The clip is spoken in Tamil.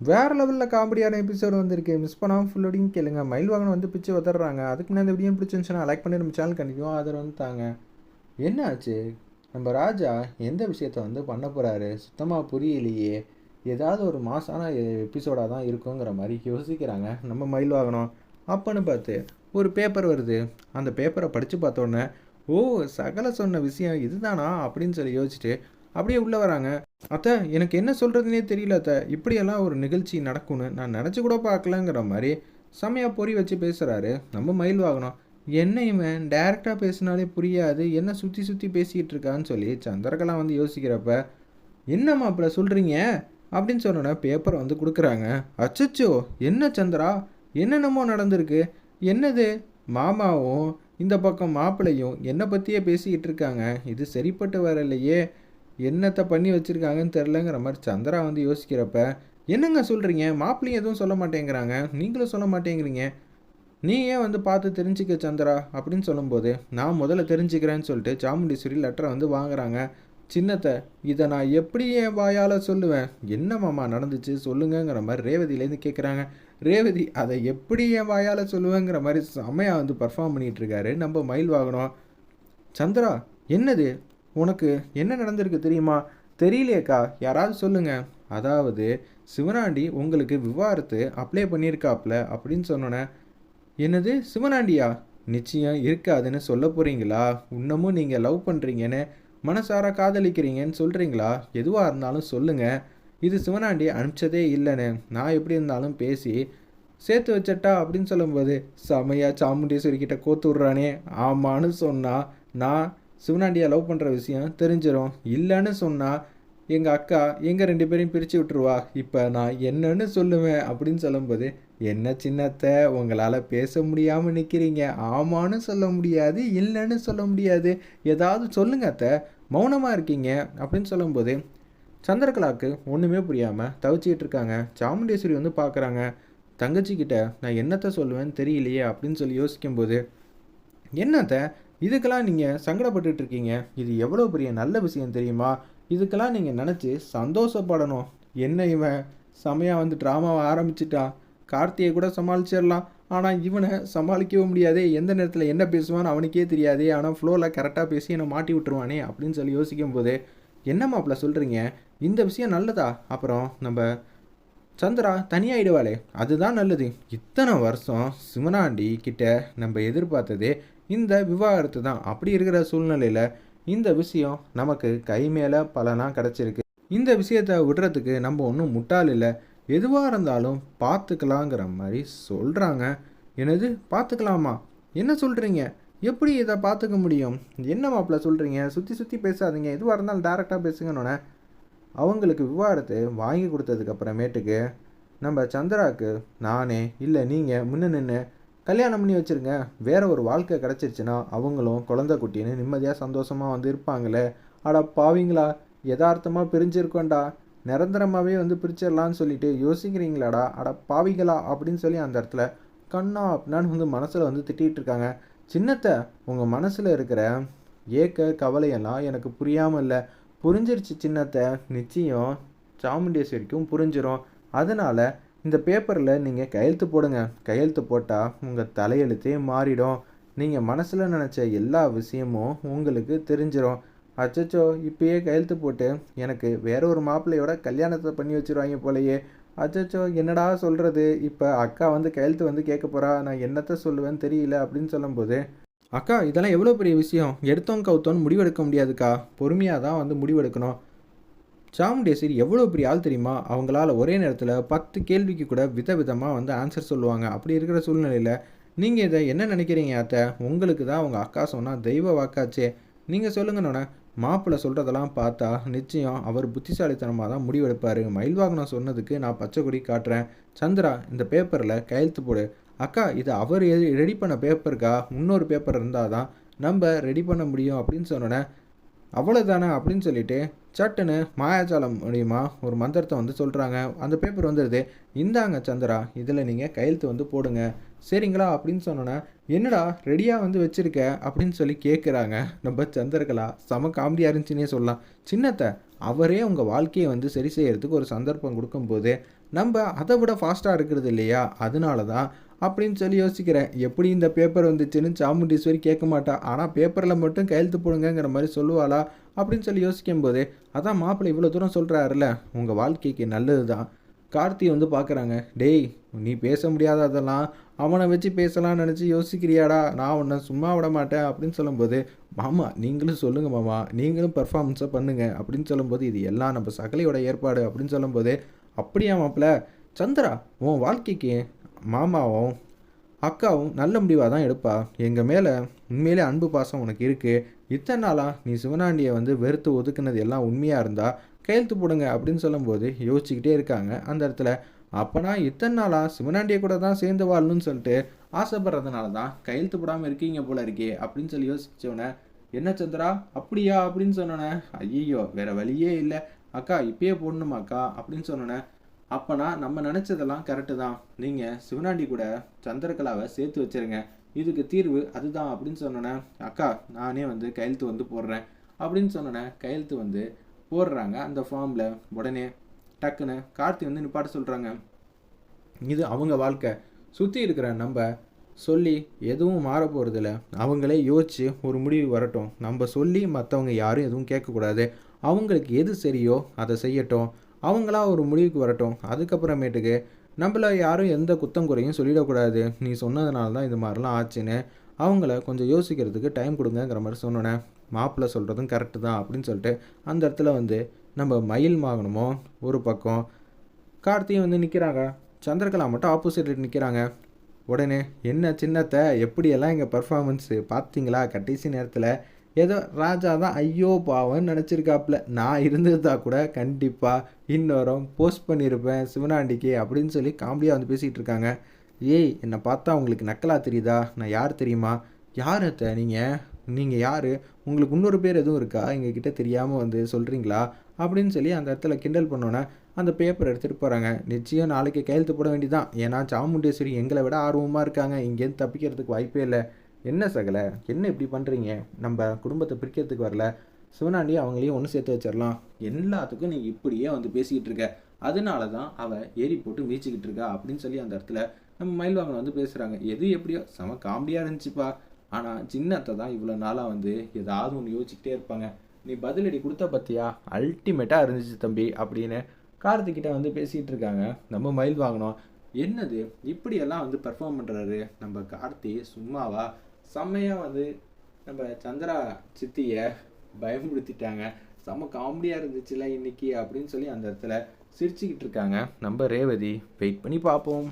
வேறு லெவலில் காமெடியான எபிசோடு வந்திருக்கு. மிஸ் பண்ணாமல் ஃபுல்லோடையும் கேளுங்க. மயில் வாகனம் வந்து பிச்சு உதறாங்க. அதுக்கு முன்னாடி இந்த வீடியோ பிடிச்சிருந்துச்சுன்னா லைக் பண்ணி நம்ம சேனல் கண்டிப்பாக ஆதரவு வந்து தாங்க. என்ன ஆச்சு? நம்ம ராஜா எந்த விஷயத்த வந்து பண்ண போகிறாரு சுத்தமாக புரியலையே. ஏதாவது ஒரு மாசான எபிசோடாக தான் இருக்குங்கிற மாதிரி யோசிக்கிறாங்க நம்ம மயில் வாகனம். அப்போன்னு பார்த்து ஒரு பேப்பர் வருது. அந்த பேப்பரை படித்து பார்த்தோன்னே, ஓ, சகல சொன்ன விஷயம் இதுதானா அப்படின்னு சொல்லி யோசிச்சுட்டு அப்படியே உள்ளே வராங்க. அத்தை, எனக்கு என்ன சொல்கிறதுனே தெரியல அத்தை. இப்படியெல்லாம் ஒரு நிகழ்ச்சி நடக்கும்னு நான் நினச்சி கூட பார்க்கலங்கிற மாதிரி செம்மையாக பொறி வச்சு பேசுகிறாரு நம்ம மயில் வாகனம். என்ன இவன் டைரெக்டாக பேசினாலே புரியாது, என்ன சுற்றி சுற்றி பேசிக்கிட்டு இருக்கான்னு சொல்லி சந்திரகலா வந்து யோசிக்கிறப்ப, என்ன மாப்பிள்ள சொல்கிறீங்க அப்படின்னு சொன்னோன்னே பேப்பரை வந்து கொடுக்குறாங்க. அச்சச்சோ, என்ன சந்திரா, என்னென்னமோ நடந்திருக்கு. என்னது, மாமாவும் இந்த பக்கம் மாப்பிள்ளையும் என்னை பற்றியே பேசிக்கிட்டு இருக்காங்க. இது சரிப்பட்டு வரலையே, என்னத்தை பண்ணி வச்சுருக்காங்கன்னு தெரிலங்கிற மாதிரி சந்திரா வந்து யோசிக்கிறப்ப, என்னங்க சொல்கிறீங்க, மாப்பிள்ளையும் எதுவும் சொல்ல மாட்டேங்கிறாங்க, நீங்களும் சொல்ல மாட்டேங்கிறீங்க, நீ ஏன் வந்து பார்த்து தெரிஞ்சுக்க சந்திரா அப்படின்னு சொல்லும்போது, நான் முதல்ல தெரிஞ்சுக்கிறேன்னு சொல்லிட்டு சாமுண்டீஸ்வரி லெட்டரை வந்து வாங்குறாங்க. சின்னத்தை, இதை நான் எப்படி என் வாயால் சொல்லுவேன், என்ன மாமா நடந்துச்சு சொல்லுங்கிற மாதிரி ரேவதியிலேருந்து கேட்குறாங்க. ரேவதி அதை எப்படி என் வாயால் சொல்லுவேங்கிற மாதிரி செம்மையாக வந்து பர்ஃபார்ம் பண்ணிகிட்ருக்காரு நம்ம மயில் வாகனம். சந்திரா, என்னது, உனக்கு என்ன நடந்திருக்கு தெரியுமா? தெரியலையேக்கா, யாராவது சொல்லுங்க. அதாவது சிவனாண்டி உங்களுக்கு விவாகரத்து அப்ளை பண்ணியிருக்காப்ல அப்படின்னு சொன்னோன்னே, என்னது சிவனாண்டியா? நிச்சயம் இருக்காதுன்னு சொல்ல போகிறீங்களா? இன்னமும் நீங்கள் லவ் பண்ணுறீங்கன்னு, மனசார காதலிக்கிறீங்கன்னு சொல்கிறீங்களா? எதுவாக இருந்தாலும் சொல்லுங்கள். இது சிவனாண்டி அனுப்பிச்சதே இல்லைன்னு நான் எப்படி இருந்தாலும் பேசி சேர்த்து வச்சட்டா அப்படின்னு சொல்லும்போது, செமையாக சாமுண்டீஸ்வரி கிட்ட கோத்து விட்றானே. ஆமான்னு சொன்னால் நான் சிவனாண்டியை லவ் பண்ணுற விஷயம் தெரிஞ்சிடும், இல்லைன்னு சொன்னால் எங்கள் அக்கா எங்கள் 2 பேரையும் பிரித்து விட்டுருவா. இப்போ நான் என்னன்னு சொல்லுவேன் அப்படின்னு சொல்லும்போது, என்ன சின்னத்தை, உங்களால் பேச முடியாமல் நிற்கிறீங்க, ஆமான்னு சொல்ல முடியாது, இல்லைன்னு சொல்ல முடியாது, ஏதாவது சொல்லுங்க அத்தை, மௌனமாக இருக்கீங்க அப்படின்னு சொல்லும்போது சந்திரகலாவுக்கு ஒன்றுமே புரியாமல் தவிச்சிக்கிட்டு இருக்காங்க. சாமுண்டீஸ்வரி வந்து பார்க்குறாங்க. தங்கச்சிக்கிட்ட நான் என்னத்தை சொல்லுவேன்னு தெரியலையே அப்படின்னு சொல்லி யோசிக்கும்போது, என்னத்தை இதுக்கெல்லாம் நீங்கள் சங்கடப்பட்டுட்டு இருக்கீங்க, இது எவ்வளோ பெரிய நல்ல விஷயம் தெரியுமா, இதுக்கெல்லாம் நீங்கள் நினச்சி சந்தோஷப்படணும். என்ன இவன் செமையாக வந்து ட்ராமாவை ஆரம்பிச்சிட்டான், கார்த்தியை கூட சமாளிச்சிடலாம், ஆனால் இவனை சமாளிக்கவும் முடியாதே, எந்த நேரத்தில் என்ன பேசுவான்னு அவனுக்கே தெரியாதே, ஆனால் ஃப்ளோவில் கரெக்டாக பேசி என்னை மாட்டி விட்டுருவானே அப்படின்னு சொல்லி யோசிக்கும் போது, என்ன மாப்பிள்ள சொல்கிறீங்க, இந்த விஷயம் நல்லதா, அப்புறம் நம்ம சந்திரா தனியாகிடுவாளே, அதுதான் நல்லது. இத்தனை வருஷம் சிவனாண்டி கிட்ட நம்ம எதிர்பார்த்ததே இந்த விவாகரத்து தான். அப்படி இருக்கிற சூழ்நிலையில் இந்த விஷயம் நமக்கு கை மேலே பலனாக கிடச்சிருக்கு. இந்த விஷயத்தை விடுறதுக்கு நம்ம ஒன்றும் முட்டாள் இல்லை, எதுவாக இருந்தாலும் பார்த்துக்கலாங்கிற மாதிரி சொல்கிறாங்க. என்னது பார்த்துக்கலாமா? என்ன சொல்கிறீங்க? எப்படி இதை பார்த்துக்க முடியும்? என்ன மாப்பிள்ள சொல்கிறீங்க? சுற்றி சுற்றி பேசாதீங்க, எதுவாக இருந்தாலும் டேரெக்டாக பேசுங்கன்னு அவங்களுக்கு விவாகரத்து வாங்கி கொடுத்ததுக்கப்புறமேட்டுக்கு நம்ம சந்திராவுக்கு நானே இல்லை நீங்கள் முன்ன நின்று கல்யாணம் பண்ணி வச்சுருங்க, வேறு ஒரு வாழ்க்கை கிடச்சிருச்சுன்னா அவங்களும் குழந்தை குட்டின்னு நிம்மதியாக சந்தோஷமாக வந்து இருப்பாங்களே. அடா பாவிங்களா, யதார்த்தமாக பிரிஞ்சிருக்கோண்டா, நிரந்தரமாகவே வந்து பிரிச்சிடலான்னு சொல்லிட்டு யோசிக்கிறீங்களாடா, அட பாவிங்களா அப்படின்னு சொல்லி அந்த இடத்துல கண்ணா அப்படின்னான்னு வந்து மனசில் வந்து திட்டிகிட்டு இருக்காங்க. சின்னத்தை, உங்கள் மனசில் இருக்கிற ஏக்க கவலையெல்லாம் எனக்கு புரியாமல் இல்லை, புரிஞ்சிருச்சு சின்னத்தை, நிச்சயம் சாமுண்டீஸ்வரிக்கும் புரிஞ்சிடும். அதனால் இந்த பேப்பரில் நீங்கள் கையெழுத்து போடுங்க, கையெழுத்து போட்டால் உங்கள் தலையெழுத்தே மாறிடும், நீங்கள் மனசில் நினச்ச எல்லா விஷயமும் உங்களுக்கு தெரிஞ்சிடும். அச்சச்சோ, இப்பயே கையெழுத்து போட்டு எனக்கு வேற ஒரு மாப்பிள்ளையோட கல்யாணத்தை பண்ணி வச்சுருவாங்க போலையே, அச்சச்சோ என்னடா சொல்கிறது, இப்போ அக்கா வந்து கையெழுத்து வந்து கேட்க போகிறா, நான் என்னத்தை சொல்லுவேன்னு தெரியல அப்படின்னு சொல்லும்போது, அக்கா இதெல்லாம் எவ்வளோ பெரிய விஷயம், எடுத்தோம் கவுத்தோன்னு முடிவெடுக்க முடியாதுக்கா, பொறுமையாக தான் வந்து முடிவெடுக்கணும். சாமுண்டேஸ்வரி எவ்வளோ பெரிய ஆள் தெரியுமா, அவங்களால ஒரே நேரத்தில் 10 கேள்விக்கு கூட விதவிதமாக வந்து ஆன்சர் சொல்லுவாங்க. அப்படி இருக்கிற சூழ்நிலையில் நீங்கள் இதை என்ன நினைக்கிறீங்க அத்தை? உங்களுக்கு தான் அவங்க அக்கா சொன்னால் தெய்வ வாக்காச்சே, நீங்கள் சொல்லுங்கண்ணே. மாப்பிள்ளை சொல்கிறதெல்லாம் பார்த்தா நிச்சயம் அவர் புத்திசாலித்தனமாக தான் முடிவெடுப்பார். மயில் வாகனம் சொன்னதுக்கு நான் பச்சை கொடி காட்டுறேன். சந்திரா, இந்த பேப்பரில் கையெழுத்து போடு. அக்கா, இது அவர் ரெடி பண்ண பேப்பருக்கா, இன்னொரு பேப்பர் இருந்தால் தான் நம்ம ரெடி பண்ண முடியும் அப்படின்னு சொன்னோன்னே, அவ்வளோதானே அப்படின்னு சொல்லிட்டு சட்டுன்னு மாயாஜாலம் மூலியமா ஒரு மந்திரத்தை வந்து சொல்கிறாங்க. அந்த பேப்பர் வந்துடுது. இந்தாங்க சந்திரா, இதில் நீங்கள் கையெழுத்து வந்து போடுங்க, சரிங்களா அப்படின்னு சொன்னோன்னே, என்னடா ரெடியாக வந்து வச்சுருக்க அப்படின்னு சொல்லி கேட்குறாங்க நம்ம சந்திரகலா. செம காமெடியாக இருந்துச்சுன்னே சொல்லலாம். சின்னத்தை, அவரே உங்கள் வாழ்க்கையை வந்து சரி செய்யறதுக்கு ஒரு சந்தர்ப்பம் கொடுக்கும்போது நம்ம அதை விட ஃபாஸ்ட்டாக இருக்கிறது இல்லையா? அதனால தான் அப்படின்னு சொல்லி யோசிக்கிறேன். எப்படி இந்த பேப்பர் வந்துச்சுன்னு சாமுண்டீஸ்வரி கேட்க மாட்டா. ஆனால் பேப்பரில் மட்டும் கையெழுத்து போடுங்கங்கிற மாதிரி சொல்லுவாளா? அப்படின்னு சொல்லி யோசிக்கும்போது, அதான் மாப்பிள்ளை இவ்வளோ தூரம் சொல்கிறாருல்ல, உங்கள் வாழ்க்கைக்கு நல்லது தான். கார்த்தி வந்து பார்க்குறாங்க. டேய், நீ பேச முடியாததெல்லாம் அவனை வச்சு பேசலாம்னு நினச்சி யோசிக்கிறியாடா? நான் உன்னை சும்மா விட மாட்டேன் அப்படின்னு சொல்லும்போது, மாமா நீங்களும் சொல்லுங்கள் மாமா, நீங்களும் பெர்ஃபார்மன்ஸை பண்ணுங்க அப்படின்னு சொல்லும்போது, இது எல்லாம் நம்ம சகலையோட ஏற்பாடு அப்படின்னு சொல்லும்போது, அப்படியா மாப்பிள்ள? சந்திரா, உன் வாழ்க்கைக்கு மாமாவும் அக்காவும் நல்ல முடிவாக தான் எடுப்பா. எங்கள் மேலே உண்மையிலே அன்பு பாசம் உனக்கு இருக்குது. இத்தனை நாளாக நீ சிவனாண்டியை வந்து வெறுத்து ஒதுக்குனது எல்லாம் உண்மையாக இருந்தால் கையெழுத்து போடுங்க அப்படின்னு சொல்லும்போது யோசிச்சுக்கிட்டே இருக்காங்க அந்த இடத்துல. அப்போனா இத்தனை நாளாக சிவனாண்டியை கூட தான் சேர்ந்து வாழணும்னு சொல்லிட்டு ஆசைப்படுறதுனால தான் கையெழுத்து போடாமல் இருக்கீங்க போல இருக்கே அப்படின்னு சொல்லி யோசிச்சோன்னே, என்ன சந்திரா அப்படியா அப்படின்னு சொன்னோன்னே, ஐயோ வேற வழியே இல்லை அக்கா, இப்பயே போடணுமாக்கா அப்படின்னு சொன்னோன்னே, அப்போனா நம்ம நினச்சதெல்லாம் கரெக்டு தான். நீங்கள் சிவனாண்டி கூட சந்திரகலாவை சேர்த்து வச்சுருங்க, இதுக்கு தீர்வு அதுதான் அப்படின்னு சொன்னோன்னே, அக்கா நானே வந்து கையெழுத்து வந்து போடுறேன் அப்படின்னு சொன்னோன்னே, கையெழுத்து வந்து போடுறாங்க அந்த ஃபார்மில். உடனே டக்குன்னு கார்த்தி வந்து நிப்பாட்ட சொல்கிறாங்க. இது அவங்க வாழ்க்கை, சுற்றி இருக்கிற நம்ம சொல்லி எதுவும் மாற போகிறதில்ல. அவங்களே யோசித்து ஒரு முடிவு வரட்டும். நம்ம சொல்லி மற்றவங்க யாரும் எதுவும் கேட்கக்கூடாது. அவங்களுக்கு எது சரியோ அதை செய்யட்டும். அவங்களா ஒரு முடிவுக்கு வரட்டும். அதுக்கப்புறமேட்டுக்கு நம்மள யாரும் எந்த குத்தம் குறையும் சொல்லிடக்கூடாது. நீ சொன்னதுனால தான் இது மாதிரிலாம் ஆச்சுன்னு அவங்கள கொஞ்சம் யோசிக்கிறதுக்கு டைம் கொடுங்கங்கிற மாதிரி சொன்னோன்னே, மாப்பிள்ளை சொல்கிறதும் கரெக்டு தான் அப்படின்னு சொல்லிட்டு அந்த இடத்துல வந்து நம்ம மயில் வாங்கணுமோ ஒரு பக்கம், கார்த்தியும் வந்து நிற்கிறாங்க. சந்திரகலா மட்டும் ஆப்போசிட்டில் நிற்கிறாங்க. உடனே என்ன சின்னத்தை எப்படியெல்லாம் எங்கள் பர்ஃபார்மன்ஸு பார்த்தீங்களா? கடைசி நேரத்தில் ஏதோ ராஜா தான் ஐயோ பாவம்னு நினச்சிருக்காப்புல. நான் இருந்திருந்தா கூட கண்டிப்பாக இன்னொரும் போஸ்ட் பண்ணியிருப்பேன் சிவனாண்டிக்கு அப்படின்னு சொல்லி காமெடியாக வந்து பேசிகிட்டு இருக்காங்க. ஏய், என்னை பார்த்தா உங்களுக்கு நக்கலா தெரியுதா? நான் யார் தெரியுமா? யார் அத்தை நீங்கள்? நீங்கள் யார்? உங்களுக்கு இன்னொரு பேர் எதுவும் இருக்கா? எங்ககிட்ட தெரியாமல் வந்து சொல்கிறீங்களா? அப்படின்னு சொல்லி அந்த இடத்துல கிண்டல் பண்ணோன்னே அந்த பேப்பர் எடுத்துகிட்டு போகிறாங்க. நிச்சயம் நாளைக்கு கையெழுத்து போட வேண்டியதான். ஏன்னா சாமுண்டேஸ்வரி எங்களை விட ஆர்வமாக இருக்காங்க. இங்கேருந்து தப்பிக்கிறதுக்கு வாய்ப்பே இல்லை. என்ன சகலை, என்ன இப்படி பண்ணுறீங்க? நம்ம குடும்பத்தை பிரிக்கிறதுக்கு வரல. சிவனாண்டி அவங்களையும் ஒன்று சேர்த்து வச்சிடலாம். எல்லாத்துக்கும் நீ இப்படியே வந்து பேசிக்கிட்டு இருக்க. அதனால தான் அவள் ஏறி போட்டு மீச்சிக்கிட்டு இருக்கா அப்படின்னு சொல்லி அந்த இடத்துல நம்ம மயில்வாகன் வந்து பேசுகிறாங்க. எது எப்படியோ செம காமெடியாக இருந்துச்சுப்பா. ஆனால் சின்னத்தை தான் இவ்வளோ நாளாக வந்து ஏதாவது ஒன்று யோசிச்சுக்கிட்டே இருப்பாங்க. நீ பதிலடி கொடுத்த பற்றியா? அல்டிமேட்டாக இருந்துச்சு தம்பி அப்படின்னு கார்த்திக்கிட்ட வந்து பேசிகிட்டு இருக்காங்க நம்ம மயில் வாங்கினோம். என்னது இப்படியெல்லாம் வந்து பெர்ஃபார்ம் பண்ணுறாரு நம்ம கார்த்தி, சும்மாவா? செம்மையாக வந்து நம்ம சந்திரா சித்தியை பயமுறுத்திட்டாங்க. செம்ம காமெடியாக இருந்துச்சுல இன்னைக்கு அப்படின்னு சொல்லி அந்த இடத்துல சிரிச்சுக்கிட்டு இருக்காங்க நம்ம ரேவதி. வெயிட் பண்ணி பார்ப்போம்.